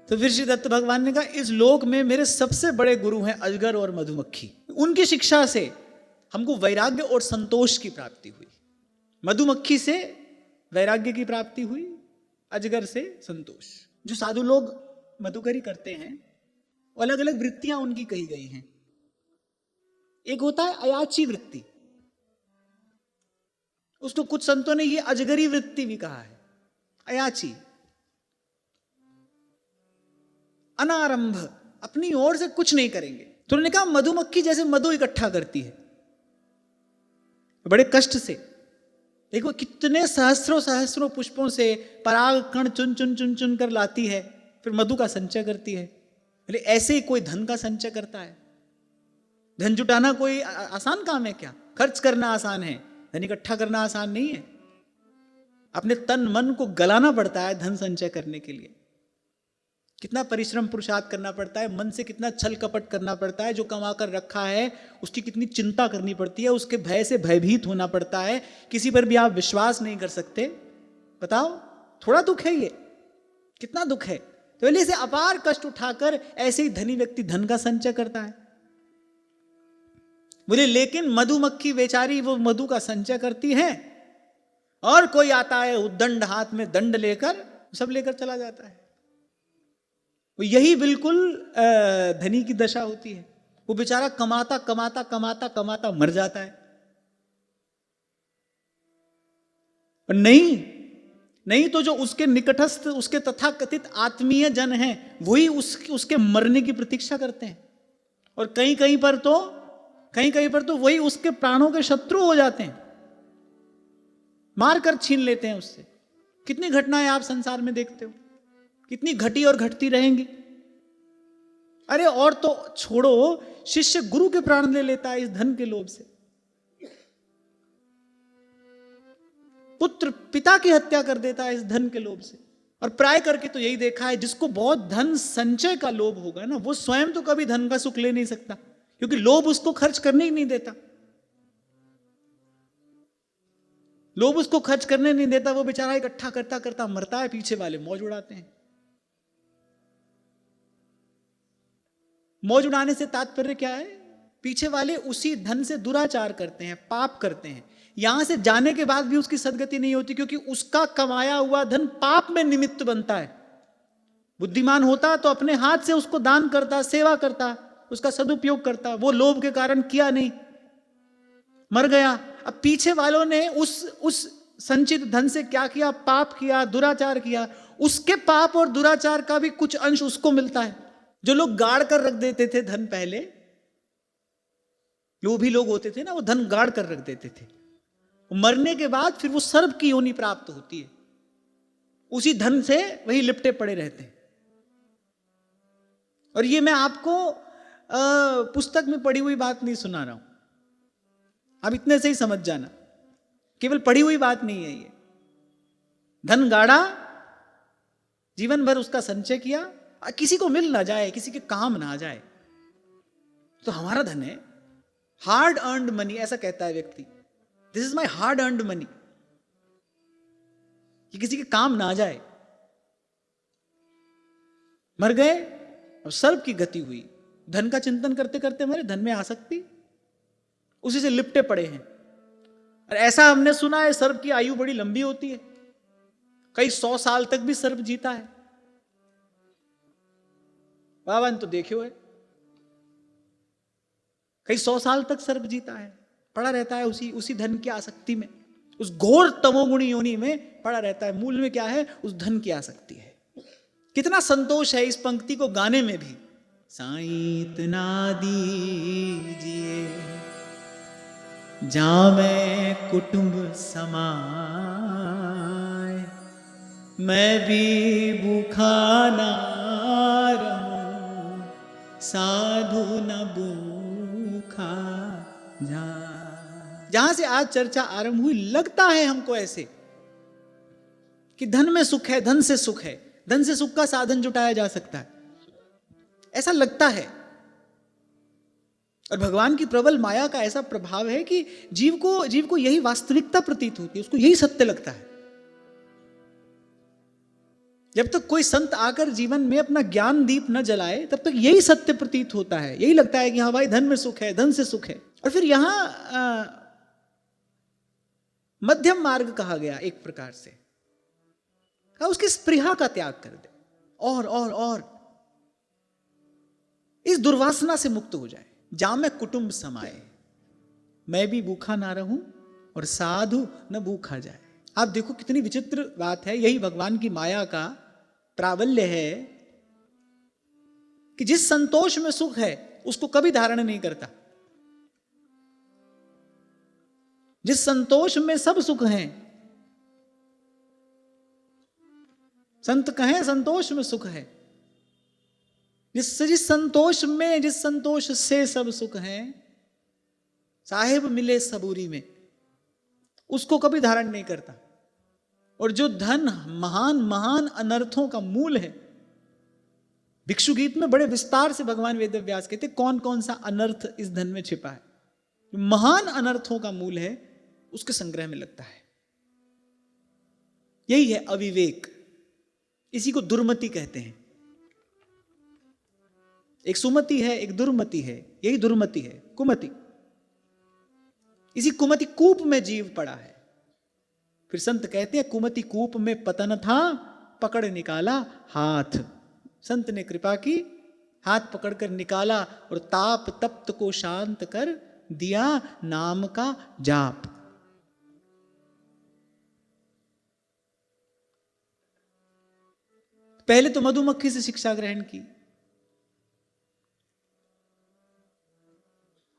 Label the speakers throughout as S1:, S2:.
S1: तो फिर श्री दत्त भगवान ने कहा, इस लोक में मेरे सबसे बड़े गुरु हैं अजगर और मधुमक्खी। उनकी शिक्षा से हमको वैराग्य और संतोष की प्राप्ति हुई। मधुमक्खी से वैराग्य की प्राप्ति हुई, अजगर से संतोष। जो साधु लोग मधुकरी करते हैं, अलग अलग वृत्तियां उनकी कही गई हैं। एक होता है अयाची वृत्ति, उसको कुछ संतों ने ये अजगरी वृत्ति भी कहा है। अयाची, अनारंभ, अपनी ओर से कुछ नहीं करेंगे। तो उन्होंने कहा मधुमक्खी जैसे मधु इकट्ठा करती है बड़े कष्ट से, देखो कितने सहस्रों सहस्रों पुष्पों से पराग कण चुन चुन चुन चुन कर लाती है, फिर मधु का संचय करती है। बोले ऐसे ही कोई धन का संचय करता है? धन जुटाना कोई आसान काम है क्या? खर्च करना आसान है, धन इकट्ठा करना आसान नहीं है। अपने तन मन को गलाना पड़ता है धन संचय करने के लिए। कितना परिश्रम पुरुषार्थ करना पड़ता है, मन से कितना छल कपट करना पड़ता है। जो कमा कर रखा है उसकी कितनी चिंता करनी पड़ती है, उसके भय से भयभीत होना पड़ता है, किसी पर भी आप विश्वास नहीं कर सकते। बताओ, थोड़ा दुख है ये? कितना दुख है। तो इसे अपार कष्ट उठाकर ऐसे ही धनी व्यक्ति धन का संचय करता है। बोले लेकिन मधुमक्खी बेचारी वो मधु का संचय करती है, और कोई आता है उद्दंड हाथ में दंड लेकर, सब लेकर चला जाता है। यही बिल्कुल धनी की दशा होती है। वो बेचारा कमाता कमाता कमाता कमाता मर जाता है। और नहीं तो जो उसके निकटस्थ, उसके तथाकथित आत्मीय जन हैं, वही उसके मरने की प्रतीक्षा करते हैं। और कहीं कहीं पर तो वही उसके प्राणों के शत्रु हो जाते हैं, मारकर छीन लेते हैं उससे। कितनी घटनाएं आप संसार में देखते हो, कितनी घटी और घटती रहेंगी। अरे और तो छोड़ो, शिष्य गुरु के प्राण ले लेता है इस धन के लोभ से। पुत्र पिता की हत्या कर देता है इस धन के लोभ से। और प्राय करके तो यही देखा है, जिसको बहुत धन संचय का लोभ होगा ना, वो स्वयं तो कभी धन का सुख ले नहीं सकता, क्योंकि लोभ उसको खर्च करने ही नहीं देता। लोभ उसको खर्च करने नहीं देता। वो बेचारा इकट्ठा करता करता मरता है, पीछे वाले मौज उड़ाते हैं। मौज उड़ाने से तात्पर्य क्या है? पीछे वाले उसी धन से दुराचार करते हैं, पाप करते हैं। यहां से जाने के बाद भी उसकी सदगति नहीं होती, क्योंकि उसका कमाया हुआ धन पाप में निमित्त बनता है। बुद्धिमान होता तो अपने हाथ से उसको दान करता, सेवा करता, उसका सदुपयोग करता। वो लोभ के कारण किया नहीं, मर गया। अब पीछे वालों ने उस संचित धन से क्या किया? पाप किया, दुराचार किया। उसके पाप और दुराचार का भी कुछ अंश उसको मिलता है। जो लोग गाड़ कर रख देते थे धन, पहले लोभी लोग होते थे ना, वो धन गाड़ कर रख देते थे। मरने के बाद फिर वो सर्प की योनि प्राप्त होती है, उसी धन से वही लिपटे पड़े रहते हैं। और ये मैं आपको पुस्तक में पढ़ी हुई बात नहीं सुना रहा हूं, आप इतने से ही समझ जाना, केवल पढ़ी हुई बात नहीं है ये। धन गाड़ा, जीवन भर उसका संचय किया, किसी को मिल ना जाए, किसी के काम ना आ जाए, तो हमारा धन है, हार्ड अर्नड मनी, ऐसा कहता है व्यक्ति, this is my hard earned money, कि किसी के काम ना आ जाए। मर गए, अब सर्प की गति हुई। धन का चिंतन करते करते हमारे धन में आसक्ति, उसी से लिपटे पड़े हैं। और ऐसा हमने सुना है, सर्प की आयु बड़ी लंबी होती है, कई 100 साल तक भी सर्प जीता है। बावन तो देखियो है, कई 100 साल तक सर्प जीता है, पड़ा रहता है उसी धन की आसक्ति में, उस घोर तमोगुणी योनि में पड़ा रहता है। मूल में क्या है? उस धन की आसक्ति है। कितना संतोष है इस पंक्ति को गाने में भी। साईं इतना दीजिए जामे कुटुंब समाए, मैं भी भूखा ना रहूं, साधु न भूखा जा। जहां से आज चर्चा आरंभ हुई, लगता है हमको ऐसे कि धन में सुख है, धन से सुख है, धन से सुख का साधन जुटाया जा सकता है, ऐसा लगता है। और भगवान की प्रबल माया का ऐसा प्रभाव है कि जीव को यही वास्तविकता प्रतीत होती है, उसको यही सत्य लगता है। जब तक कोई संत आकर जीवन में अपना ज्ञान दीप न जलाए तब तक यही सत्य प्रतीत होता है, यही लगता है कि हाँ भाई धन में सुख है, धन से सुख है। और फिर यहां मध्यम मार्ग कहा गया एक प्रकार से, कहा उसकी स्पृहा का त्याग कर दे और इस दुर्वासना से मुक्त हो जाए। जामे कुटुंब समाए, मैं भी भूखा ना रहूं और साधु न भूखा जाए। आप देखो कितनी विचित्र बात है, यही भगवान की माया का प्राबल्य है कि जिस संतोष में सुख है उसको कभी धारण नहीं करता। जिस संतोष में सब सुख हैं, संत कहें संतोष में सुख है, जिस संतोष से सब सुख हैं, साहिब मिले सबूरी में, उसको कभी धारण नहीं करता। और जो धन महान महान अनर्थों का मूल है, भिक्षु गीत में बड़े विस्तार से भगवान वेदव्यास कहते कौन कौन सा अनर्थ इस धन में छिपा है। महान अनर्थों का मूल है, उसके संग्रह में लगता है। यही है अविवेक, इसी को दुर्मति कहते हैं। एक सुमति है, एक दुर्मति है, यही दुर्मति है, कुमति। इसी कुमति कूप में जीव पड़ा है। फिर संत कहते हैं कुमति कूप में पतन था, पकड़ निकाला हाथ। संत ने कृपा की, हाथ पकड़कर निकाला और ताप तप्त को शांत कर दिया नाम का जाप। पहले तो मधुमक्खी से शिक्षा ग्रहण की,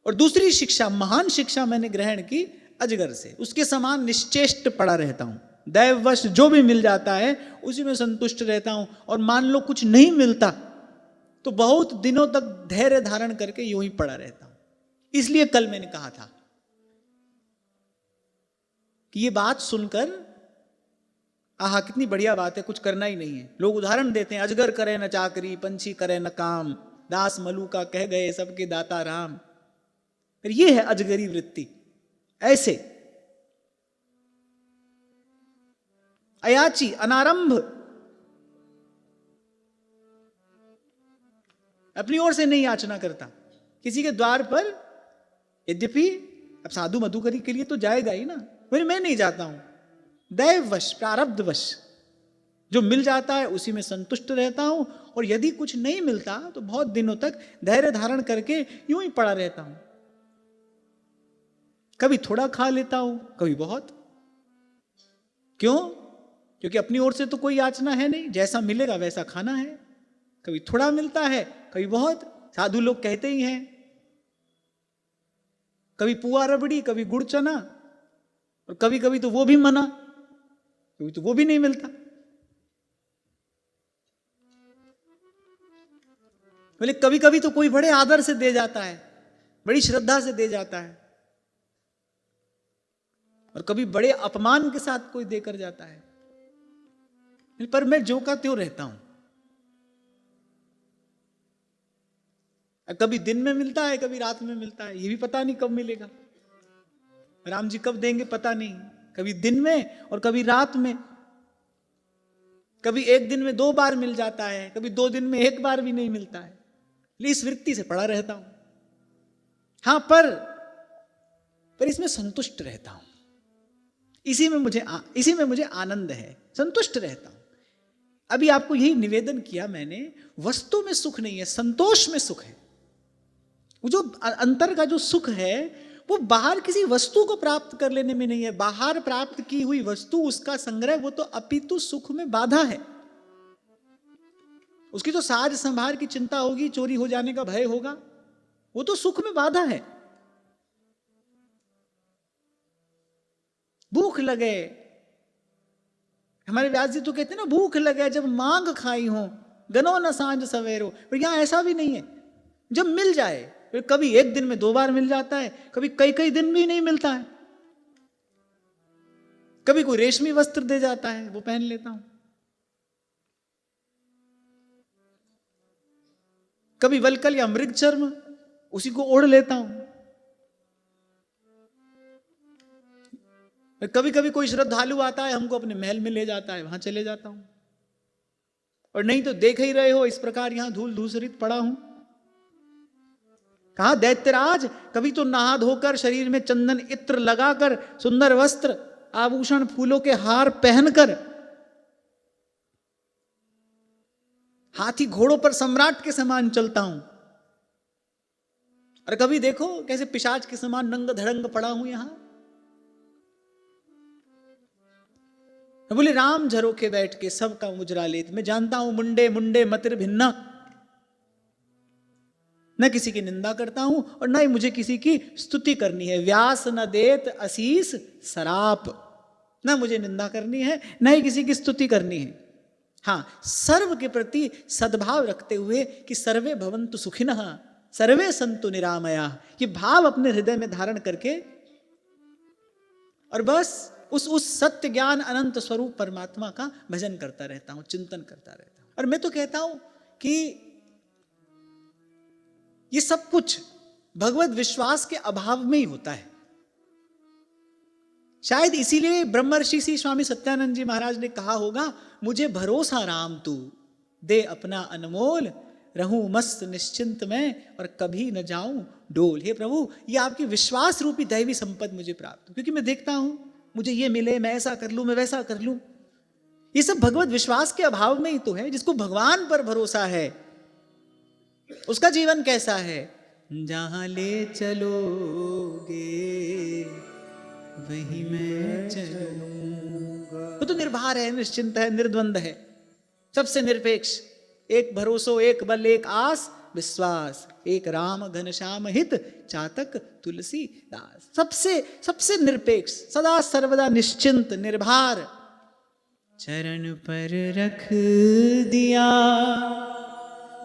S1: और दूसरी शिक्षा, महान शिक्षा मैंने ग्रहण की अजगर से। उसके समान निश्चेष्ट पड़ा रहता हूं, दैववश जो भी मिल जाता है उसी में संतुष्ट रहता हूं। और मान लो कुछ नहीं मिलता तो बहुत दिनों तक धैर्य धारण करके यूं ही पड़ा रहता हूं। इसलिए कल मैंने कहा था कि ये बात सुनकर आहा कितनी बढ़िया बात है, कुछ करना ही नहीं है। लोग उदाहरण देते हैं, अजगर करे न चाकरी, पंछी करे न काम, दास मलूका कह गए सबके दाता राम। फिर ये है अजगरी वृत्ति। ऐसे अयाची अनारंभ, अपनी ओर से नहीं याचना करता किसी के द्वार पर। यद्यपि अब साधु मधुकरी के लिए तो जाएगा ही ना, फिर मैं नहीं जाता हूं। दैववश, प्रारब्धवश जो मिल जाता है उसी में संतुष्ट रहता हूं। और यदि कुछ नहीं मिलता तो बहुत दिनों तक धैर्य धारण करके यूं ही पड़ा रहता हूं। कभी थोड़ा खा लेता हूं, कभी बहुत। क्यों? क्योंकि अपनी ओर से तो कोई याचना है नहीं, जैसा मिलेगा वैसा खाना है। कभी थोड़ा मिलता है, कभी बहुत। साधु लोग कहते ही हैं, कभी पुआ रबड़ी, कभी गुड़ चना, और कभी कभी तो वो भी मना, कभी तो वो भी नहीं मिलता। बोले कभी कभी तो कोई बड़े आदर से दे जाता है, बड़ी श्रद्धा से दे जाता है, और कभी बड़े अपमान के साथ कोई देकर जाता है। पर मैं जो का त्यों रहता हूं। कभी दिन में मिलता है, कभी रात में मिलता है, ये भी पता नहीं कब मिलेगा। राम जी कब देंगे पता नहीं, कभी दिन में और कभी रात में। कभी एक दिन में 2 बार मिल जाता है, कभी 2 दिन में 1 बार भी नहीं मिलता है। इस वृत्ति से पड़ा रहता हूं। हां, पर इसमें संतुष्ट रहता हूं। इसी में मुझे आनंद है, संतुष्ट रहता हूं। अभी आपको यही निवेदन किया मैंने, वस्तु में सुख नहीं है, संतोष में सुख है। वो जो अंतर का जो सुख है वो बाहर किसी वस्तु को प्राप्त कर लेने में नहीं है। बाहर प्राप्त की हुई वस्तु, उसका संग्रह, वो तो अपितु सुख में बाधा है। उसकी तो साज संभार की चिंता होगी, चोरी हो जाने का भय होगा, वो तो सुख में बाधा है। भूख लगे, हमारे व्यास जी तो कहते हैं ना, भूख लगे जब मांग खाई हो, गनो न सांझ सवेरो। पर यहां ऐसा भी नहीं है। जब मिल जाए, फिर कभी एक दिन में 2 बार मिल जाता है, कभी कई कई दिन भी नहीं मिलता है। कभी कोई रेशमी वस्त्र दे जाता है, वो पहन लेता हूं। कभी वलकल या मृग चर्म, उसी को ओढ़ लेता हूं। कभी कभी कोई श्रद्धालु आता है, हमको अपने महल में ले जाता है, वहां चले जाता हूं। और नहीं तो देख ही रहे हो इस प्रकार यहां धूल धूसरित पड़ा हूं। कहा दैत्यराज, कभी तो नहा धोकर शरीर में चंदन इत्र लगाकर सुंदर वस्त्र आभूषण फूलों के हार पहनकर हाथी घोड़ों पर सम्राट के समान चलता हूं, और कभी देखो कैसे पिशाच के समान नंग धड़ंग पड़ा हूं यहां। बोले राम झरोखे बैठ के सबका मुजरा लेत, मैं जानता हूं मुंडे मुंडे मतिर भिन्ना, न किसी की निंदा करता हूं और न ही मुझे किसी की स्तुति करनी है। व्यास न देत असीस सराप, न मुझे निंदा करनी है न ही किसी की स्तुति करनी है। हाँ, सर्व के प्रति सद्भाव रखते हुए कि सर्वे भवन्तु सुखिनः सर्वे सन्तु निरामया, ये भाव अपने हृदय में धारण करके और बस उस सत्य ज्ञान अनंत स्वरूप परमात्मा का भजन करता रहता हूं, चिंतन करता रहता हूं। और मैं तो कहता हूं कि ये सब कुछ भगवत विश्वास के अभाव में ही होता है। शायद इसीलिए ब्रह्मर्षि श्री स्वामी सत्यानंद जी महाराज ने कहा होगा, मुझे भरोसा राम तू दे अपना अनमोल, रहूं मस्त निश्चिंत में और कभी न जाऊं डोल। हे प्रभु, ये आपकी विश्वास रूपी दैवी संपद मुझे प्राप्त हो, क्योंकि मैं देखता हूं मुझे ये मिले, मैं ऐसा कर लूं, मैं वैसा कर लूं। ये सब भगवत विश्वास के अभाव में ही तो है। जिसको भगवान पर भरोसा है उसका जीवन कैसा है? जहां ले चलोगे वही मैं चलूंगा। वो तो निर्भर है, निश्चिंत है, निर्द्वंद है, सबसे निरपेक्ष। एक भरोसो, एक बल, एक आस विश्वास, एक राम घनश्याम हित चातक तुलसी दास। सबसे निरपेक्ष, सदा सर्वदा निश्चिंत, निर्भर। चरण पर रख दिया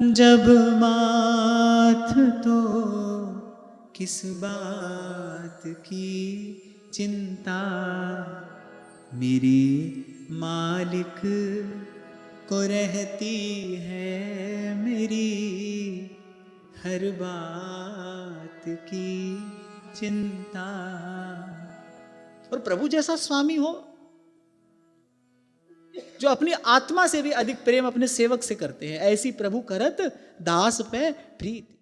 S1: जब माथ तो किस बात की चिंता, मेरी मालिक को रहती है मेरी हर बात की चिंता। और प्रभु जैसा स्वामी हो जो अपनी आत्मा से भी अधिक प्रेम अपने सेवक से करते हैं, ऐसी प्रभु करत दास पे प्रीति।